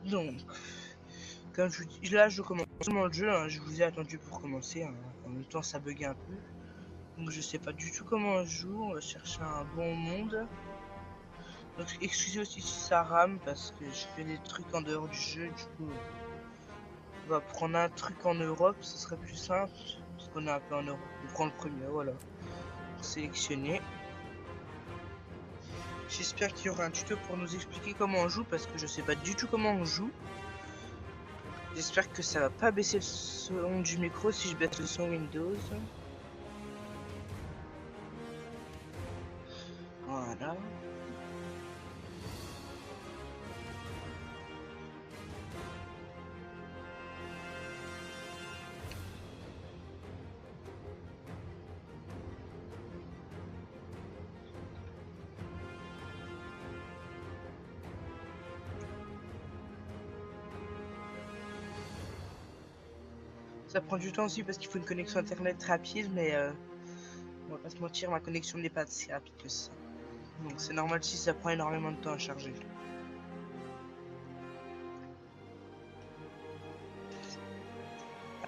Donc, comme je vous dis, là je commence seulement le jeu, hein, je vous ai attendu pour commencer, hein. En même temps ça bug un peu. Donc je sais pas du tout comment on joue, on va chercher un bon monde. Donc excusez aussi si ça rame parce que je fais des trucs en dehors du jeu, du coup on va prendre un truc en Europe, ce serait plus simple, parce qu'on est un peu en Europe. On prend le premier, voilà. Sélectionner. J'espère qu'il y aura un tuto pour nous expliquer comment on joue parce que je sais pas du tout comment on joue. J'espère que ça va pas baisser le son du micro si je baisse le son Windows. Voilà. Ça prend du temps aussi parce qu'il faut une connexion internet rapide, mais on va pas se mentir, ma connexion n'est pas si rapide que ça. Donc c'est normal si ça prend énormément de temps à charger.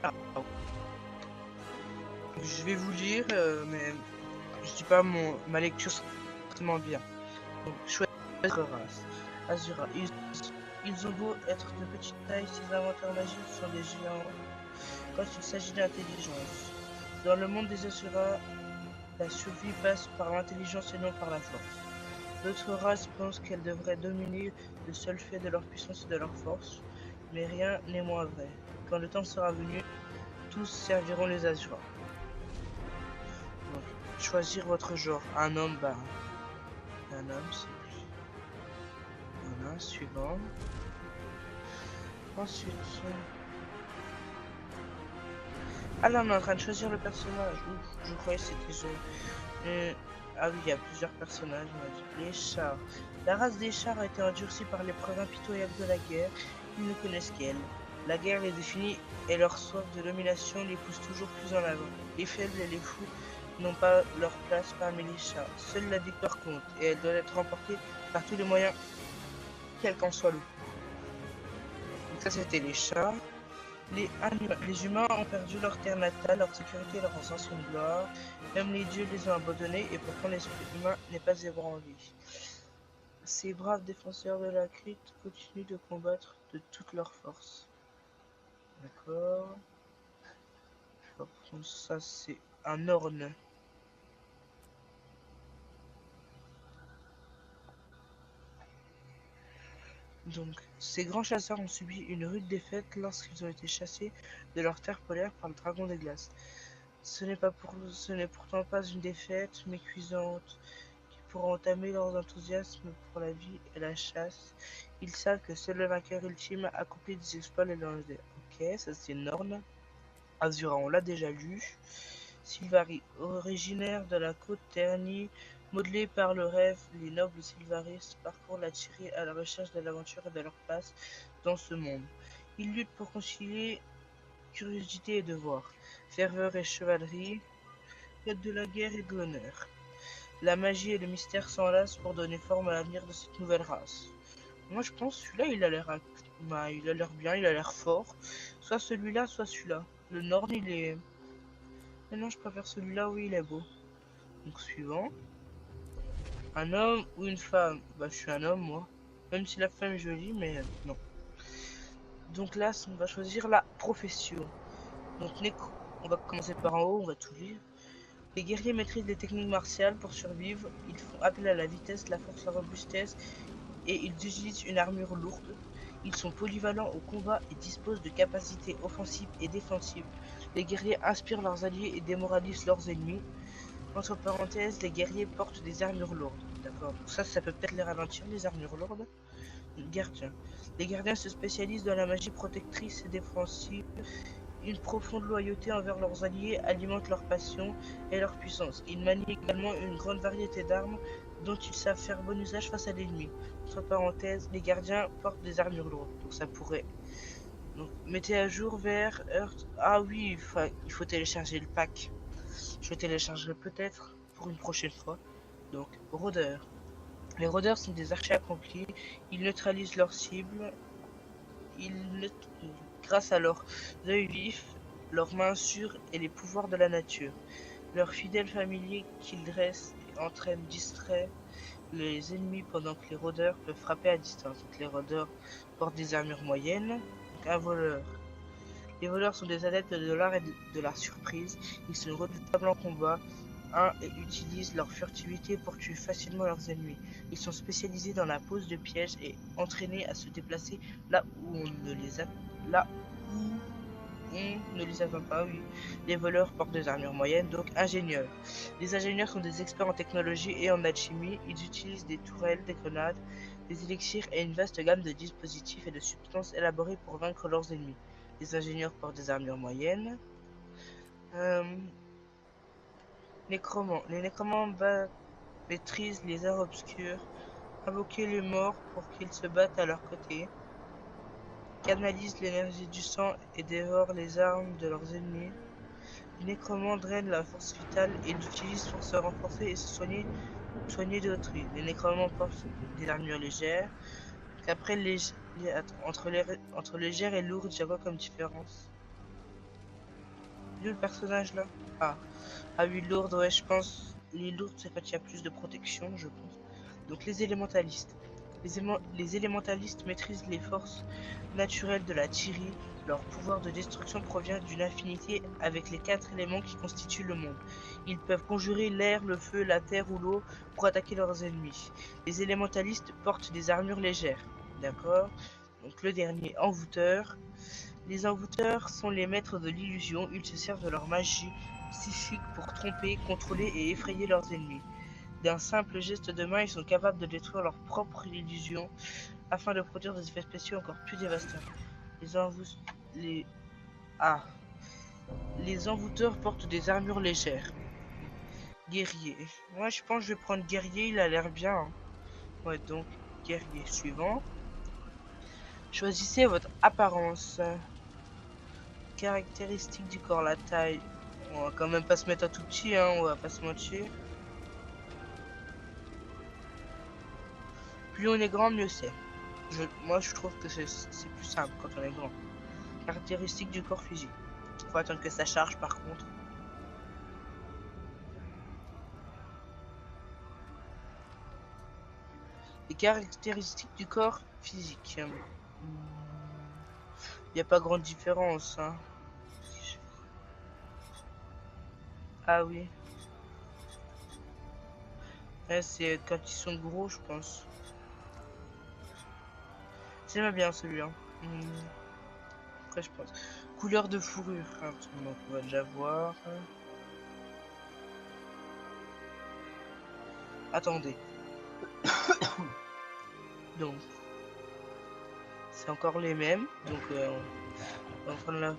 Alors, je vais vous lire, mais je dis pas ma lecture sera bien. Donc choisir votre race. Azura. Ils ont beau être de petite taille, ces inventeurs magiques sont des géants quand il s'agit d'intelligence. Dans le monde des Asura, la survie passe par l'intelligence et non par la force. D'autres races pensent qu'elles devraient dominer le seul fait de leur puissance et de leur force, mais rien n'est moins vrai. Quand le temps sera venu, tous serviront les Asura. Donc, choisir votre genre. Un homme, bah, un homme, c'est plus. Voilà, suivant. Ensuite, ah là, on est en train de choisir le personnage. Ouf, je croyais que c'était ah oui, il y a plusieurs personnages. Les chars. La race des chars a été endurcie par l'épreuve impitoyable de la guerre. Ils ne connaissent qu'elle. La guerre les définit et leur soif de domination les pousse toujours plus en avant. Les faibles et les fous n'ont pas leur place parmi les chars. Seule la victoire compte et elle doit être remportée par tous les moyens, quel qu'en soit le coût. Donc ça, c'était les chars. Les humains ont perdu leur terre natale, leur sécurité et leur ancienne gloire. Même les dieux les ont abandonnés et pourtant l'esprit humain n'est pas ébranlé. Ces braves défenseurs de la crypte continuent de combattre de toute leur force. D'accord. Ça, c'est un orne. Donc, ces grands chasseurs ont subi une rude défaite lorsqu'ils ont été chassés de leur terre polaire par le dragon des glaces. Ce n'est pourtant pas une défaite, mais cuisante, qui pourra entamer leur enthousiasme pour la vie et la chasse. Ils savent que seul le vainqueur ultime accomplit des exploits légendaires. Ok, ça c'est Norn. Azura, on l'a déjà lu. Sylvari, originaire de la côte ternie, modelé par le rêve, les nobles Sylvaris parcourent la Tyrie à la recherche de l'aventure et de leur place dans ce monde. Ils luttent pour concilier curiosité et devoir, ferveur et chevalerie, quête de la guerre et de l'honneur. La magie et le mystère s'enlacent pour donner forme à l'avenir de cette nouvelle race. Moi je pense celui-là il a l'air bien, il a l'air fort. Soit celui-là, soit celui-là. Le Nord il est. Mais non, je préfère celui-là, oui il est beau. Donc suivant. Un homme ou une femme? Bah je suis un homme moi. Même si la femme est jolie, mais non. Donc là on va choisir la profession. Donc on va commencer par en haut, on va tout lire. Les guerriers maîtrisent des techniques martiales pour survivre. Ils font appel à la vitesse, la force, la robustesse et ils utilisent une armure lourde. Ils sont polyvalents au combat et disposent de capacités offensives et défensives. Les guerriers inspirent leurs alliés et démoralisent leurs ennemis. Entre parenthèses, les guerriers portent des armures lourdes. D'accord, donc ça peut peut-être les ralentir, les armures lourdes. Gardiens. Les gardiens se spécialisent dans la magie protectrice et défensive. Une profonde loyauté envers leurs alliés alimente leur passion et leur puissance. Ils manient également une grande variété d'armes dont ils savent faire bon usage face à l'ennemi. Entre parenthèses, les gardiens portent des armures lourdes, donc ça pourrait. Donc, mettez à jour vers Earth. Ah oui, il faut télécharger le pack. Je le téléchargerai peut-être pour une prochaine fois. Donc, rôdeurs. Les rôdeurs sont des archers accomplis. Ils neutralisent leurs cibles grâce à leurs œils vifs, leurs mains sûres et les pouvoirs de la nature. Leurs fidèles familiers qu'ils dressent et entraînent distraient les ennemis pendant que les rôdeurs peuvent frapper à distance. Donc les rôdeurs portent des armures moyennes. Donc un voleur. Les voleurs sont des adeptes de l'art et de la surprise. Ils sont redoutables en combat. Et utilisent leur furtivité pour tuer facilement leurs ennemis. Ils sont spécialisés dans la pose de pièges et entraînés à se déplacer là où on ne les a... là où on ne les attend pas, oui. Les voleurs portent des armures moyennes, donc ingénieurs. Les ingénieurs sont des experts en technologie et en alchimie. Ils utilisent des tourelles, des grenades, des élixirs et une vaste gamme de dispositifs et de substances élaborés pour vaincre leurs ennemis. Les ingénieurs portent des armures moyennes. Nécromants. Les nécromants maîtrisent les arts obscurs, invoquer les morts pour qu'ils se battent à leur côté, canalisent l'énergie du sang et dévorent les armes de leurs ennemis. Les nécromants drainent la force vitale et l'utilisent pour se renforcer et se soigner d'autrui. Les nécromants portent des armures légères. Après, entre légère et lourde, il y a quoi comme différence? Vu le personnage là? Ah. Ah oui, lourde, ouais, je pense. Les lourdes, c'est quand il y a plus de protection, je pense. Donc les élémentalistes. Les élémentalistes maîtrisent les forces naturelles de la Tiri. Leur pouvoir de destruction provient d'une affinité avec les 4 éléments qui constituent le monde. Ils peuvent conjurer l'air, le feu, la terre ou l'eau pour attaquer leurs ennemis. Les élémentalistes portent des armures légères. D'accord. Donc le dernier, envoûteur. Les envoûteurs sont les maîtres de l'illusion. Ils se servent de leur magie psychique pour tromper, contrôler et effrayer leurs ennemis. D'un simple geste de main, ils sont capables de détruire leur propre illusion afin de produire des effets spéciaux encore plus dévastateurs. Les envoûteurs... Les... Ah. Les envoûteurs portent des armures légères. Guerrier. Moi, je pense que je vais prendre guerrier, il a l'air bien. Hein. Ouais, donc, guerrier suivant. Choisissez votre apparence. Caractéristiques du corps, la taille. On va quand même pas se mettre à tout petit, hein, on va pas se mentir. Plus on est grand, mieux c'est. Moi, je trouve que c'est plus simple quand on est grand. Caractéristiques du corps physique. Faut attendre que ça charge par contre. Les caractéristiques du corps physique. Il n'y a pas grande différence. Hein. Ah oui. Ouais, c'est quand ils sont gros, je pense. J'aime bien celui-là. Après, je pense. Couleur de fourrure. Donc, on va déjà voir. Attendez. Donc, c'est encore les mêmes. Donc, on va prendre la...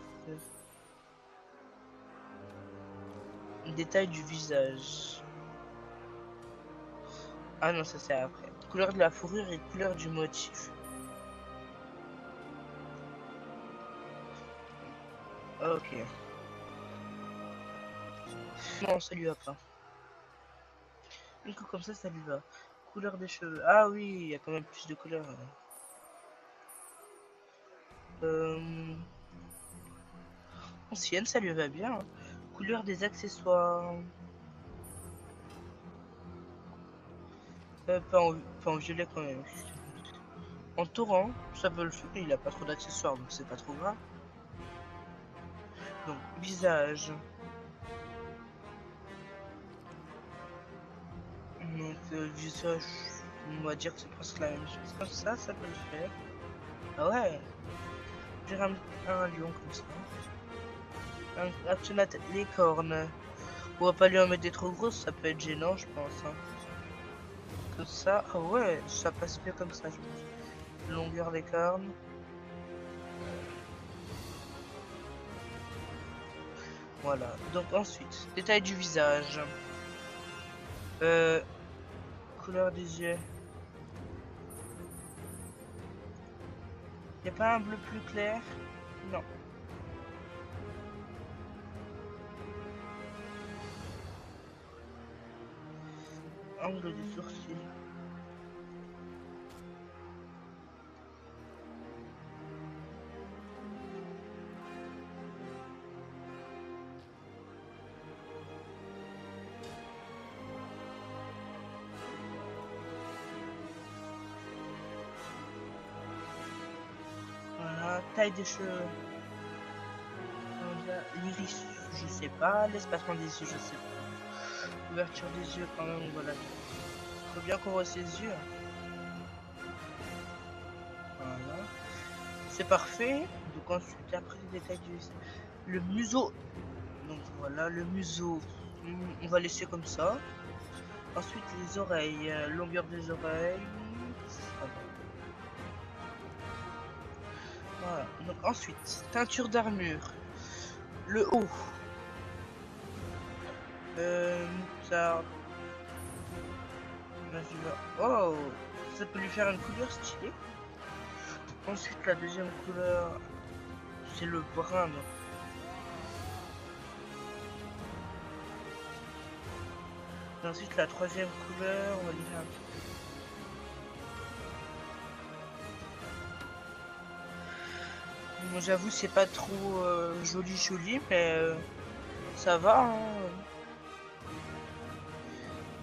Détail du visage. Ah non, ça c'est après. Couleur de la fourrure et couleur du motif. Ok. Non, ça lui va pas. Du coup, comme ça lui va. Couleur des cheveux. Ah oui, il y a quand même plus de couleurs. Ancienne, ça lui va bien. Hein. Couleur des accessoires. Pas en violet quand même. En torrent, ça peut le faire. Il a pas trop d'accessoires, donc c'est pas trop grave. Donc, visage. Donc, visage, on va dire que c'est presque la même chose. Comme ça peut le faire. Ah ouais. J'ai un lion comme ça. Actionne les cornes. On va pas lui en mettre des trop grosses, ça peut être gênant, je pense. Hein. Comme ça, ah ouais, ça passe mieux comme ça, je pense. Longueur des cornes. Voilà. Donc ensuite, détail du visage. Couleur des yeux. Y a pas un bleu plus clair? Non. Angle des sourcils. taille des cheveux. L'iris, je sais pas. L'espacement des yeux, je sais pas. L'ouverture des yeux, quand même, voilà. Faut bien qu'on voit ses yeux. Voilà. C'est parfait. Donc ensuite, après les détails du... Le museau. Donc voilà, le museau. On va laisser comme ça. Ensuite, les oreilles. Longueur des oreilles. Ça va. Voilà. Donc ensuite, teinture d'armure. Le haut. Ça... Oh, ça peut lui faire une couleur stylée. Ensuite, la deuxième couleur, c'est le brun. Et ensuite, la troisième couleur, on va lui faire un petit peu. Bon, j'avoue, c'est pas trop joli, mais ça va. Hein.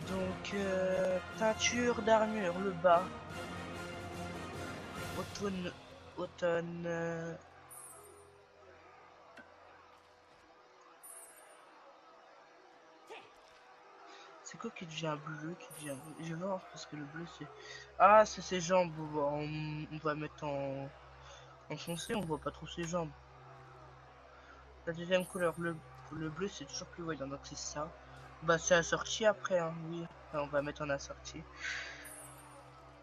Donc, teinture d'armure, le bas. Automne. C'est quoi qui devient bleu, qui devient... Je vais voir parce que le bleu c'est... Ah, c'est ses jambes. On va mettre en foncé, on voit pas trop ses jambes. La deuxième couleur, le bleu c'est toujours plus voyant, donc c'est ça. Bah c'est assorti après, hein, oui. Enfin, on va mettre en assorti.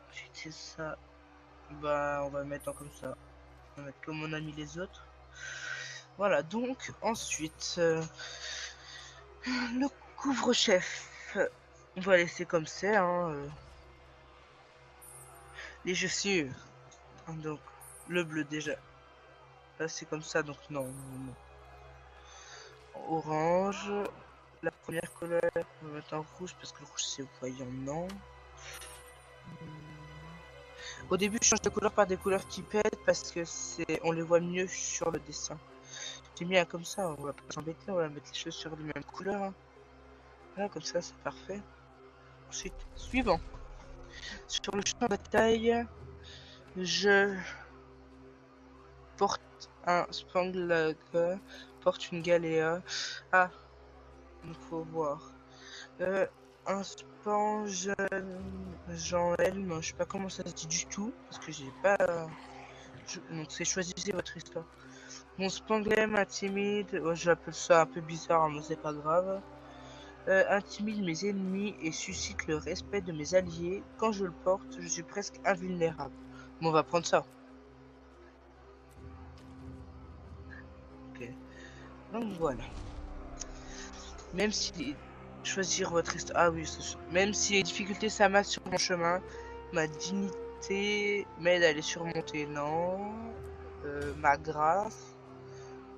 Ensuite c'est ça. Bah on va mettre en comme ça. On va mettre comme on a mis les autres. Voilà, donc ensuite le couvre-chef. On va laisser comme c'est, hein. Les chaussures. Donc le bleu déjà. Là c'est comme ça, donc non. Orange. La première couleur, on va mettre en rouge parce que le rouge c'est voyant, non. Au début, je change de couleur par des couleurs qui pètent parce que on les voit mieux sur le dessin. J'ai mis un comme ça, on va pas s'embêter, on va mettre les choses sur les mêmes couleurs. Hein. Voilà, comme ça, c'est parfait. Ensuite, suivant. Sur le champ de bataille, je porte un spangle, porte une galéa. Ah, il faut voir. Un spange Jean Helm, je sais pas comment ça se dit du tout, parce que j'ai pas... Donc c'est choisissez votre histoire. Mon spanglem intimide, oh, j'appelle ça un peu bizarre, mais c'est pas grave. Intimide mes ennemis et suscite le respect de mes alliés. Quand je le porte, je suis presque invulnérable. Bon, on va prendre ça. Ok. Donc voilà. Même si choisir votre histoire, ah oui, même si les difficultés s'amassent sur mon chemin, ma dignité m'aide à les surmonter. Non. Ma grâce.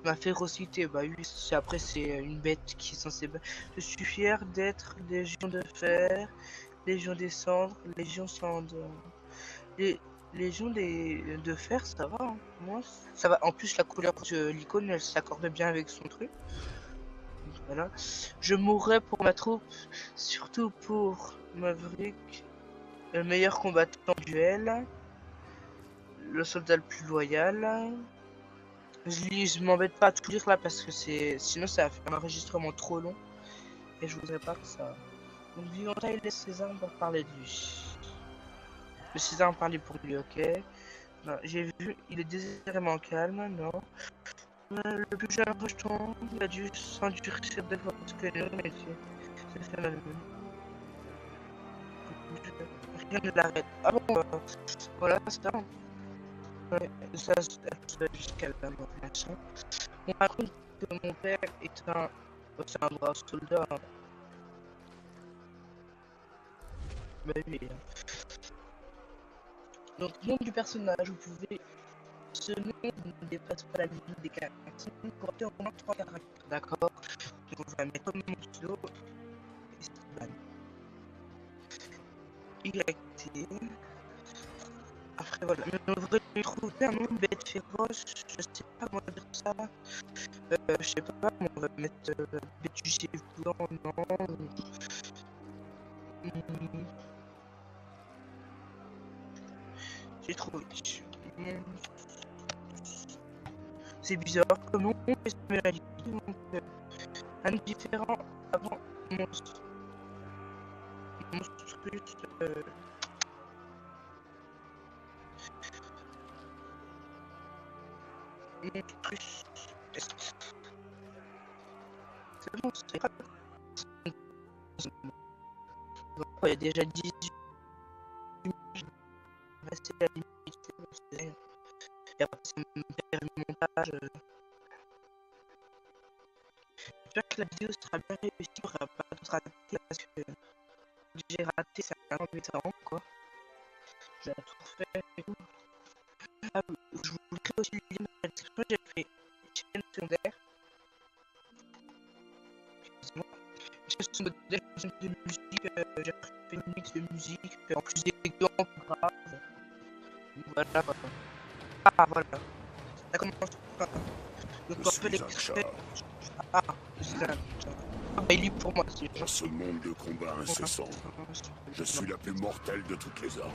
Ma férocité, bah oui, après c'est une bête qui est censée... Je suis fier d'être Légion de Fer, Légion des Cendres, Légion Cendre. Les Légion de Fer, ça va, hein. Moi, ça va. En plus, la couleur de l'icône, elle s'accorde bien avec son truc. Donc, voilà. Je mourrai pour ma troupe, surtout pour Maverick, le meilleur combattant en duel, le soldat le plus loyal. Je m'embête pas à tout lire là parce que sinon ça va faire un enregistrement trop long et je voudrais pas que ça. Donc Vivanta il laisse ses armes pour parler de lui. Le César parlait pour lui, ok. J'ai vu, il est désespérément calme, non. Le plus jeune rejeton, il a dû s'endurcir de force que nous, mais c'est fait mal. Rien ne l'arrête. Ah bon, voilà, c'est ça. Ouais, ça jusqu'à la mort, machin. On raconte que mon père est c'est un brave soldat. Bah oui. Donc, nom du personnage, vous pouvez. Ce nom ne dépasse pas la limite des caractères. Porter au moins 3 caractères, d'accord. Donc, on va mettre comme mon pseudo Esteban. YT. Après, voilà. Mais on devrait lui trouver un nom de bête féroce. Je sais pas comment dire ça. Je sais pas, on va mettre bête du gévoulant, non. J'ai trouvé. C'est bizarre, comme on fait la vie, donc indifférent avant monstrus, euh, monstrus est. C'est bon, c'est pas. Il y a déjà 18 images, c'est la limite, et après ça me perd le montage. J'espère que la vidéo sera bien réussie, il n'y aura pas d'autres ratés parce que j'ai raté, c'est un embêtant quoi. J'ai tout refait et tout. Ah, je vous mettrai aussi le lien dans la description, j'ai fait une chaîne secondaire. Excusez-moi. Une chaîne secondaire, une chaîne de musique, j'ai fait une mix de musique, en plus des exemples graves. Voilà. Ah voilà. Ça commence par. Donc en fait l'extrait. Ah, c'est ça. Ah, bah, il est pour moi, c'est Dans ce monde de combat incessant, je suis la plus mortelle de toutes les armes.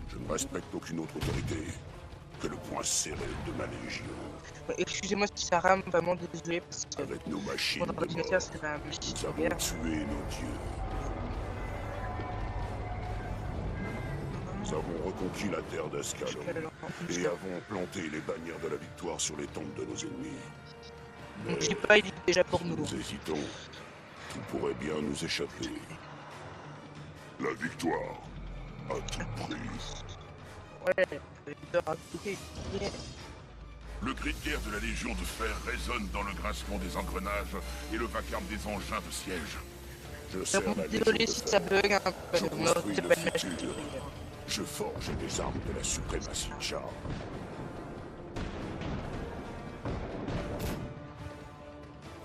Je ne respecte aucune autre autorité que le poing serré de ma légion. Excusez-moi si ça rame, vraiment désolé parce que avec nos machines mon de ordinateur mort, c'est la machine nous avons tué nos dieux. Nous avons reconquis la terre d'Ascalon et avons planté les bannières de la victoire sur les tombes de nos ennemis. Donc je dis pas, il est déjà pour si nous. nous hésitons, tout pourrait bien nous échapper. La victoire, à tout prix. Ouais, la victoire à tout prix. Yeah. Le cri de guerre de la Légion de Fer résonne dans le grincement des engrenages et le vacarme des engins de siège. Je sers la Désolé Légion si de ça Fer. bug un peu, Je non, construis c'est le pas une futur. machine. Je forge les armes de la suprématie Char.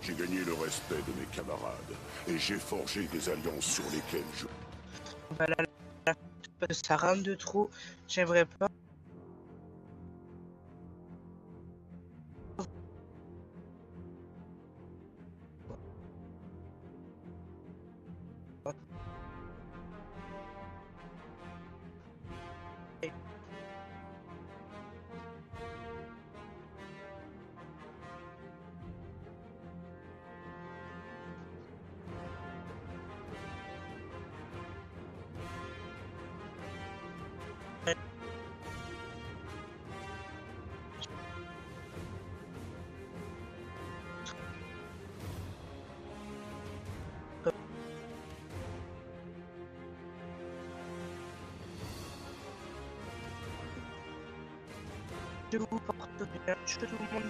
J'ai gagné le respect de mes camarades et j'ai forgé des alliances sur lesquelles je... Voilà, là, ça rame de trop, j'aimerais pas. Je vous porte bien, je vous demande